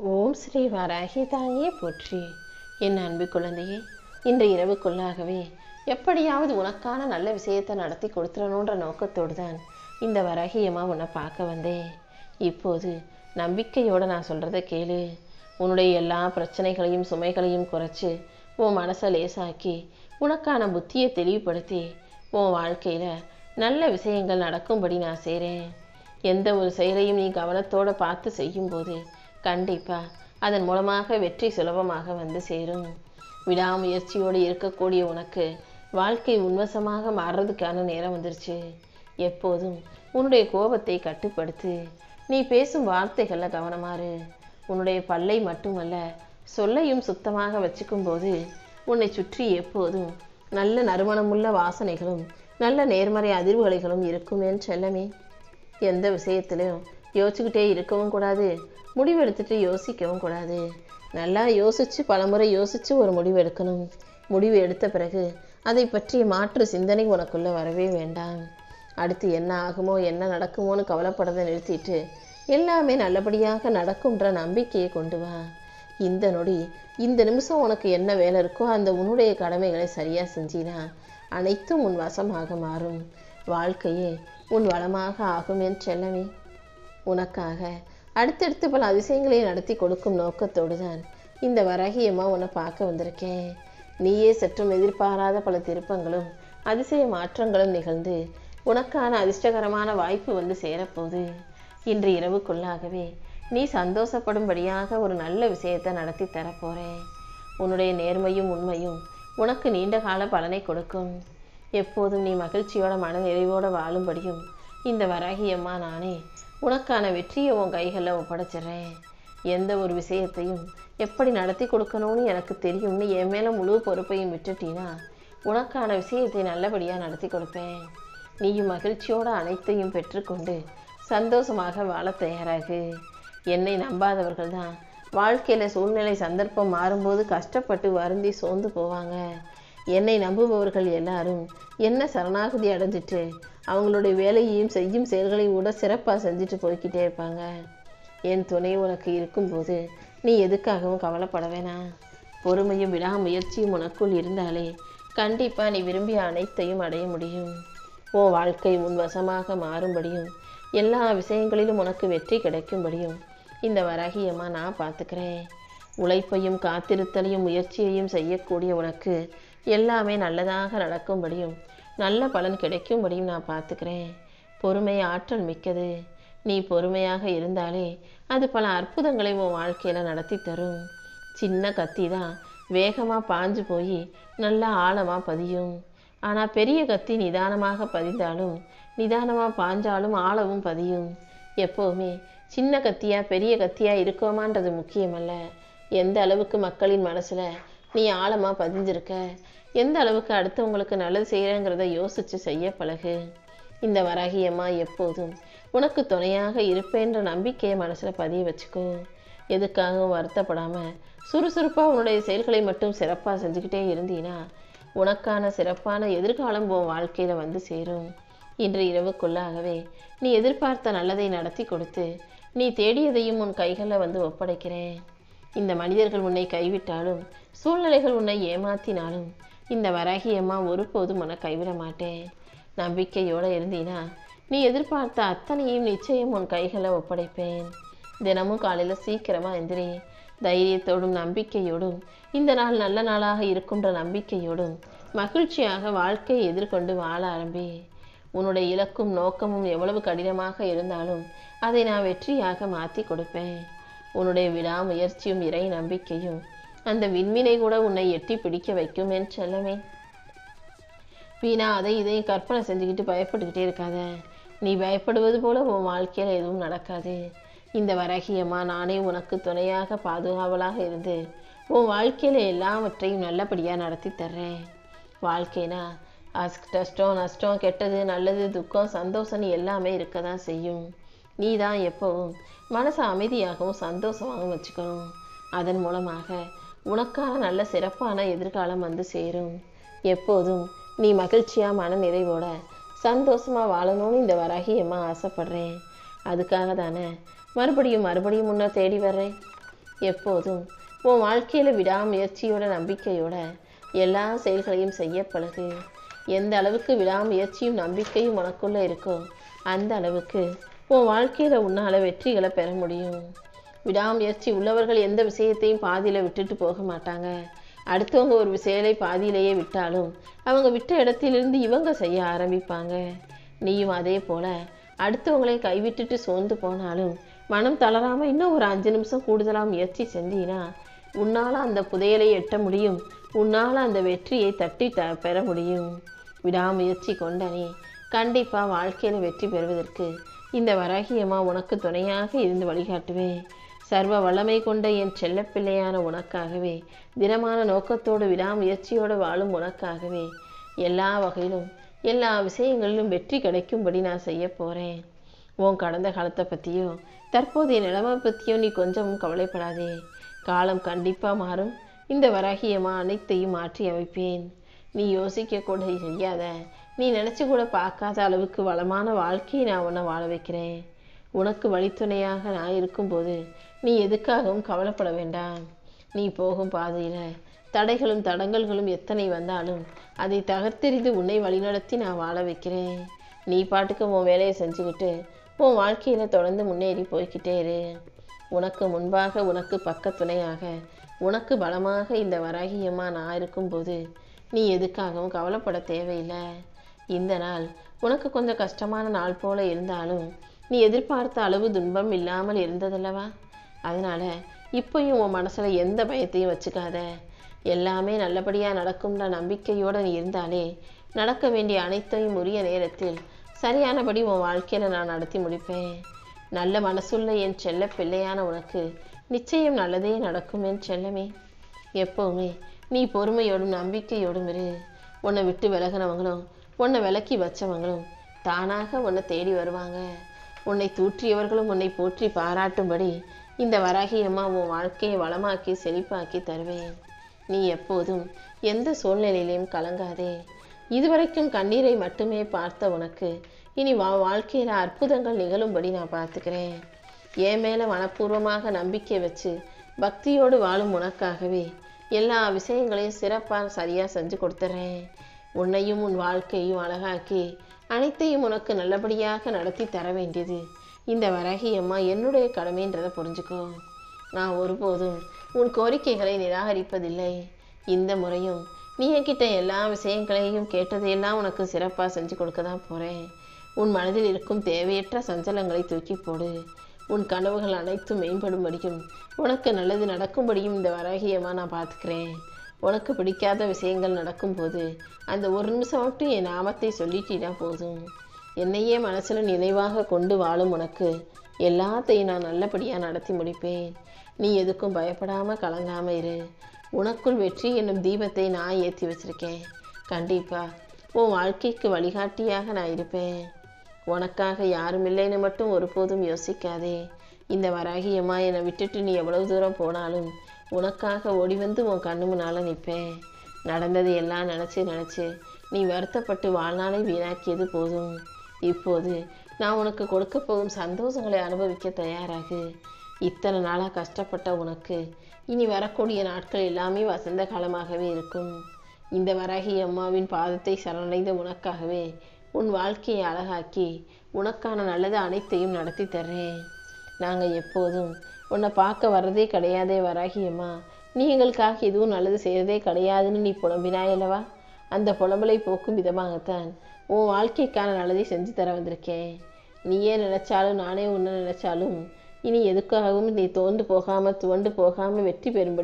ஓம் ஸ்ரீ வராகிதாயே போற்றி. என் அன்பு குழந்தையே, இன்று இரவுக்குள்ளாகவே எப்படியாவது உனக்கான நல்ல விஷயத்தை நடத்தி கொடுத்துடணுன்ற நோக்கத்தோடு தான் இந்த வராகியமாக உன்னை பார்க்க வந்தேன். இப்போது நம்பிக்கையோடு நான் சொல்கிறத கேளு. உன்னுடைய எல்லா பிரச்சனைகளையும் சுமைகளையும் குறைச்சி உன் மனசை லேசாக்கி உனக்கான புத்தியை தெளிவுபடுத்தி உன் வாழ்க்கையில் நல்ல விஷயங்கள் நடக்கும்படி நான் செய்கிறேன். எந்த ஒரு செயலையும் நீ கவனத்தோடு பார்த்து செய்யும்போது கண்டிப்பாக அதன் மூலமாக வெற்றி சுலபமாக வந்து சேரும். விடாமுயற்சியோடு இருக்கக்கூடிய உனக்கு வாழ்க்கை உன்வசமாக மாறுறதுக்கான நேரம் வந்துருச்சு. எப்போதும் உன்னுடைய கோபத்தை கட்டுப்படுத்து. நீ பேசும் வார்த்தைகளில் கவனமாறு. உன்னுடைய பல்லை மட்டுமல்ல சொல்லையும் சுத்தமாக வச்சுக்கும் போது உன்னை சுற்றி எப்போதும் நல்ல நறுமணமுள்ள வாசனைகளும் நல்ல நேர்மறை அதிர்வுகளைகளும் இருக்கும் என் செல்லமே. எந்த விஷயத்திலும் யோசிச்சுக்கிட்டே இருக்கவும் கூடாது, முடிவெடுத்துட்டு யோசிக்கவும் கூடாது. நல்லா யோசித்து பலமுறை யோசித்து ஒரு முடிவு எடுக்கணும். முடிவு எடுத்த பிறகு அதை பற்றிய மாற்று சிந்தனை உனக்குள்ளே வரவே வேண்டாம். அடுத்து என்ன ஆகுமோ என்ன நடக்குமோன்னு கவலைப்படுறதை நிறுத்திட்டு எல்லாமே நல்லபடியாக நடக்கும்ன்ற நம்பிக்கையை கொண்டு வா. இந்த நொடி இந்த நிமிஷம் உனக்கு என்ன வேலை இருக்கோ அந்த உன்னுடைய கடமைகளை சரியாக செஞ்சினா அனைத்தும் உன் வசமாக மாறும். வாழ்க்கையே உன் வளமாக ஆகும் என் செல்லமே. உனக்காக அடுத்தடுத்து பல அதிசயங்களை நடத்தி கொடுக்கும் நோக்கத்தோடு தான் இந்த வராகியமாக உன்னை பார்க்க வந்திருக்கேன். நீயே சற்றும் எதிர்பாராத பல திருப்பங்களும் அதிசய மாற்றங்களும் நிகழ்ந்து உனக்கான அதிர்ஷ்டகரமான வாய்ப்பு வந்து சேரப்போகுது. இன்று இரவுக்குள்ளாகவே நீ சந்தோஷப்படும்படியாக ஒரு நல்ல விஷயத்தை நடத்தி தரப்போகிறேன். உன்னுடைய நேர்மையும் உண்மையும் உனக்கு நீண்ட கால பலனை கொடுக்கும். எப்போதும் நீ மகிழ்ச்சியோட மன நிறைவோடு வாழும்படியும் இந்த வராகியம்மா நானே உனக்கான வெற்றியை உன் கைகளில் ஒப்படைச்சிட்றேன். எந்த ஒரு விஷயத்தையும் எப்படி நடத்தி கொடுக்கணும்னு எனக்கு தெரியும்னு என் மேலே முழு பொறுப்பையும் விட்டுட்டீன்னா உனக்கான விஷயத்தை நல்லபடியாக நடத்தி கொடுப்பேன். நீயும் மகிழ்ச்சியோடு அனைத்தையும் பெற்றுக்கொண்டு சந்தோஷமாக வாழ தயாராகு. என்னை நம்பாதவர்கள் தான் வாழ்க்கையில் சூழ்நிலை சந்தர்ப்பம் மாறும்போது கஷ்டப்பட்டு வருந்தி சோர்ந்து போவாங்க. என்னை நம்புபவர்கள் எல்லாரும் என்ன சரணாகதி அடைஞ்சிட்டு அவங்களுடைய வேலையையும் செய்யும் செயல்களையும் கூட சிறப்பாக செஞ்சுட்டு போய்கிட்டே இருப்பாங்க. என் துணை உனக்கு இருக்கும்போது நீ எதுக்காகவும் கவலைப்பட வேணாம். பொறுமையும் விடாமுயற்சியும் உனக்குள் இருந்தாலே கண்டிப்பாக நீ விரும்பிய அனைத்தையும் அடைய முடியும். உன் வாழ்க்கை உன் வசமாக மாறும்படியும் எல்லா விஷயங்களிலும் உனக்கு வெற்றி கிடைக்கும்படியும் இந்த வராகியம்மா நான் பார்த்துக்கிறேன். உழைப்பையும் காத்திருத்தலையும் முயற்சியையும் செய்யக்கூடிய உனக்கு எல்லாமே நல்லதாக நடக்கும்படியும் நல்ல பலன் கிடைக்கும்படியும் நான் பார்த்துக்கிறேன். பொறுமை ஆற்றல் மிக்கது. நீ பொறுமையாக இருந்தாலே அது பல அற்புதங்களை உன் வாழ்க்கையில் நடத்தி தரும். சின்ன கத்தி தான் வேகமாக பாஞ்சு போய் நல்லா ஆழமாக பதியும். ஆனால் பெரிய கத்தி நிதானமாக பதிந்தாலும் நிதானமாக பாஞ்சாலும் ஆழவும் பதியும். எப்போவுமே சின்ன கத்தியா பெரிய கத்தியா இருக்கோமான்றது முக்கியமல்ல, எந்த அளவுக்கு மக்களின் மனசில் நீ ஆழமாக பதிஞ்சிருக்க, எந்த அளவுக்கு அடுத்தவங்களுக்கு நல்லது செய்கிறேங்கிறத யோசித்து செய்ய பழகு. இந்த வராகியம்மா எப்போதும் உனக்கு துணையாக இருப்பேன்ற நம்பிக்கையை மனசில் பதிய வச்சுக்கோ. எதுக்காகவும் வருத்தப்படாமல் சுறுசுறுப்பாக உன்னுடைய செயல்களை மட்டும் சிறப்பாக செஞ்சுக்கிட்டே இருந்தீன்னா உனக்கான சிறப்பான எதிர்காலம் உன் வாழ்க்கையில் வந்து சேரும். இன்று இரவுக்குள்ளாகவே நீ எதிர்பார்த்த நல்லதை நடத்தி கொடுத்து நீ தேடியதையும் உன் கைகளில் வந்து ஒப்படைக்கிறேன். இந்த மனிதர்கள் உன்னை கைவிட்டாலும் சூழ்நிலைகள் உன்னை ஏமாத்தினாலும் இந்த வராகியம்மா ஒருபோதும் உன்னை கைவிட மாட்டேன். நம்பிக்கையோடு இருந்தீனா நீ எதிர்பார்த்த அத்தனையும் நிச்சயம் உன் கைகளில் ஒப்படைப்பேன். தினமும் காலையில் சீக்கிரமாக எந்திரி. தைரியத்தோடும் நம்பிக்கையோடும் இந்த நாள் நல்ல நாளாக இருக்கும்ன்ற நம்பிக்கையோடும் மகிழ்ச்சியாக வாழ்க்கையை எதிர்கொண்டு வாழ ஆரம்பி. உன்னுடைய இலக்கும் நோக்கமும் எவ்வளவு கடினமாக இருந்தாலும் அதை நான் வெற்றியாக மாற்றி கொடுப்பேன். உன்னுடைய விடாமுயற்சியும் இறை நம்பிக்கையும் அந்த விண்மீனை கூட உன்னை எட்டி பிடிக்க வைக்கும் என் செல்லமே. வீணா அதை இதையும் கற்பனை செஞ்சுக்கிட்டு பயப்பட்டுக்கிட்டே இருக்காத. நீ பயப்படுவது போல உன் வாழ்க்கையில் எதுவும் நடக்காது. இந்த வராகியம்மா நானே உனக்கு துணையாக பாதுகாவலாக இருந்து உன் வாழ்க்கையில் எல்லாவற்றையும் நல்லபடியாக நடத்தி தர்றேன். வாழ்க்கைனா கஷ்டம் நஷ்டம் கெட்டது நல்லது துக்கம் சந்தோஷம் எல்லாமே இருக்க தான் செய்யும். நீ தான் எப்பவும் மனசை அமைதியாகவும் சந்தோஷமாகவும் வச்சுக்கணும். அதன் மூலமாக உனக்கான நல்ல சிறப்பான எதிர்காலம் வந்து சேரும். எப்போதும் நீ மகிழ்ச்சியாக மன நிறைவோட சந்தோஷமாக வாழணும்னு இந்த வராகியம்மா ஆசைப்படுறேன். அதுக்காக தானே மறுபடியும் முன்ன தேடி வர்றேன். எப்போதும் உன் வாழ்க்கையில் விடாமுயற்சியோட நம்பிக்கையோட எல்லா செயல்களையும் செய்ய பழகு. எந்த அளவுக்கு விடாமுயற்சியும் நம்பிக்கையும் உனக்குள்ளே இருக்கோ அந்த அளவுக்கு உன் வாழ்க்கையில் உன்னால் வெற்றிகளை பெற முடியும். விடாமுயற்சி உள்ளவர்கள் எந்த விஷயத்தையும் பாதியில் விட்டுட்டு போக மாட்டாங்க. அடுத்தவங்க ஒரு விஷயத்தை பாதியிலேயே விட்டாலும் அவங்க விட்ட இடத்திலிருந்து இவங்க செய்ய ஆரம்பிப்பாங்க. நீயும் அதே போல் அடுத்தவங்களை கைவிட்டுட்டு சோர்ந்து போனாலும் மனம் தளராமல் இன்னும் ஒரு 5 நிமிஷம் கூடுதலாக முயற்சி செஞ்சீன்னா உன்னால் அந்த புதையலை எட்ட முடியும். உன்னால் அந்த வெற்றியை தட்டி பெற முடியும். விடாமுயற்சி கொண்ட நீ கண்டிப்பாக வாழ்க்கையில் வெற்றி பெறுவதற்கு இந்த வராகியம்மா உனக்கு துணையாக இருந்து வழிகாட்டுவேன். சர்வ வல்லமை கொண்ட என் செல்லப்பிள்ளையான உனக்காகவே, திடமான நோக்கத்தோடு விடாமுயற்சியோடு வாழும் உனக்காகவே எல்லா வகையிலும் எல்லா விஷயங்களிலும் வெற்றி கிடைக்கும்படி நான் செய்ய போகிறேன். உன் கடந்த காலத்தை பற்றியோ தற்போதைய நிலைமை பற்றியோ நீ கொஞ்சமும் கவலைப்படாதே. காலம் கண்டிப்பாக மாறும். இந்த வராகியம்மா அனைத்தையும் மாற்றி அமைப்பேன். நீ யோசிக்க கூட செய்யாத, நீ நினச்சி கூட பார்க்காத அளவுக்கு வளமான வாழ்க்கையை நான் உன்னை வாழ வைக்கிறேன். உனக்கு வழித்துணையாக நான் இருக்கும்போது நீ எதுக்காகவும் கவலைப்பட வேண்டாம். நீ போகும் பாதையில் தடைகளும் தடங்கல்களும் எத்தனை வந்தாலும் அதை தகர்த்தெறிந்து உன்னை வழிநடத்தி நான் வாழ வைக்கிறேன். நீ பாட்டுக்கு உன் வேலையை செஞ்சுக்கிட்டு உன் வாழ்க்கையில் தொடர்ந்து முன்னேறி போய்கிட்டே இரு. உனக்கு முன்பாக, உனக்கு பக்கத்துணையாக, உனக்கு பலமாக இந்த வராகியம்மா நான் இருக்கும்போது நீ எதுக்காகவும் கவலைப்பட தேவையில்லை. இந்த நாள் உனக்கு கொஞ்சம் கஷ்டமான நாள் போல இருந்தாலும் நீ எதிர்பார்த்த அளவு துன்பம் இல்லாமல் இருந்ததல்லவா? அதனால் இப்போயும் உன் மனசில் எந்த பயத்தையும் வச்சுக்காத. எல்லாமே நல்லபடியாக நடக்கும்ன்ற நம்பிக்கையோடு நீ இருந்தாலே நடக்க வேண்டிய அனைத்தையும் உரிய நேரத்தில் சரியானபடி உன் வாழ்க்கையில் நான் நடத்தி முடிப்பேன். நல்ல மனசுள்ள என் செல்ல பிள்ளையான உனக்கு நிச்சயம் நல்லதே நடக்கும் என் செல்லமே. எப்போவுமே நீ பொறுமையோடும் நம்பிக்கையோடும் இரு. உன்னை விட்டு விலகினவங்களும் உன்னை விலக்கி வச்சவங்களும் தானாக உன்னை தேடி வருவாங்க. உன்னை தூற்றியவர்களும் உன்னை போற்றி பாராட்டும்படி இந்த வராகியம்மா உன் வாழ்க்கையை வளமாக்கி செழிப்பாக்கி தருவேன். நீ எப்போதும் எந்த சூழ்நிலையிலையும் கலங்காதே. இதுவரைக்கும் கண்ணீரை மட்டுமே பார்த்த உனக்கு இனி வாழ்க்கையில் அற்புதங்கள் நிகழும்படி நான் பார்த்துக்கிறேன். என் மேலே மனப்பூர்வமாக நம்பிக்கை வச்சு பக்தியோடு வாழும் உனக்காகவே எல்லா விஷயங்களையும் சிறப்பாக சரியாக செஞ்சு கொடுத்துட்றேன். உன்னையும் உன் வாழ்க்கையும் அழகாக்கி அனைத்தையும் உனக்கு நல்லபடியாக நடத்தி தர வேண்டியது இந்த வராகியம்மா என்னுடைய கடமைன்றதை புரிஞ்சுக்கோ. நான் ஒருபோதும் உன் கோரிக்கைகளை நிராகரிப்பதில்லை. இந்த முறையும் நீ என்கிட்ட எல்லா விஷயங்களையும் கேட்டதையெல்லாம் உனக்கு சிறப்பாக செஞ்சு கொடுக்க தான் போகிறேன். உன் மனதில் இருக்கும் தேவையற்ற சஞ்சலங்களை தூக்கி போடு. உன் கனவுகள் அனைத்தும் மேம்படும்படியும் உனக்கு நல்லது நடக்கும்படியும் இந்த வராகியம்மா நான் பார்த்துக்கிறேன். உனக்கு பிடிக்காத விஷயங்கள் நடக்கும்போது அந்த ஒரு நிமிஷம் மட்டும் என் நாமத்தை சொல்லிட்டீனா போதும். என்னையே மனசில் நினைவாக கொண்டு வாழும் உனக்கு எல்லாத்தையும் நான் நல்லபடியாக நடத்தி முடிப்பேன். நீ எதுக்கும் பயப்படாமல் கலங்காமல் இரு. உனக்குள் வெற்றி என்னும் தீபத்தை நான் ஏற்றி வச்சிருக்கேன். கண்டிப்பாக உன் வாழ்க்கைக்கு வழிகாட்டியாக நான் இருப்பேன். உனக்காக யாரும் இல்லைன்னு மட்டும் ஒருபோதும் யோசிக்காதே. இந்த வராகியம்மா என்னை விட்டுட்டு நீ எவ்வளவு தூரம் போனாலும் உனக்காக ஓடி வந்து உன் கண்ணு முன்னால் நிற்பேன். நடந்தது எல்லாம் நினச்சி நீ வருத்தப்பட்டு வாழ்நாளை வீணாக்கியது போதும். இப்போது நான் உனக்கு கொடுக்க போகும் சந்தோஷங்களை அனுபவிக்க தயாராகு. இத்தனை நாளாக கஷ்டப்பட்ட உனக்கு இனி வரக்கூடிய நாட்கள் எல்லாமே வசந்த காலமாகவே இருக்கும். இந்த வராகியம்மாவின் பாதத்தை சரணடைந்த உனக்காகவே உன் வாழ்க்கையை அழகாக்கி உனக்கான நல்லது அனைத்தையும் நடத்தி தர்றேன். நாங்கள் எப்போதும் உன்னை பார்க்க வர்றதே கிடையாதே வராகியம்மா, நீ எங்களுக்காக எதுவும் நல்லது செய்கிறதே கிடையாதுன்னு நீ புலம்பினாயல்லவா? அந்த புலம்பலை போக்கும் விதமாகத்தான் உன் வாழ்க்கைக்கான நல்லதை செஞ்சு தர வந்திருக்கேன். நீயே நினைச்சாலும் நானே உன்னை நினைச்சாலும் இனி எதுக்காகவும் நீ துவண்டு போகாமல் வெற்றி பெறும்படி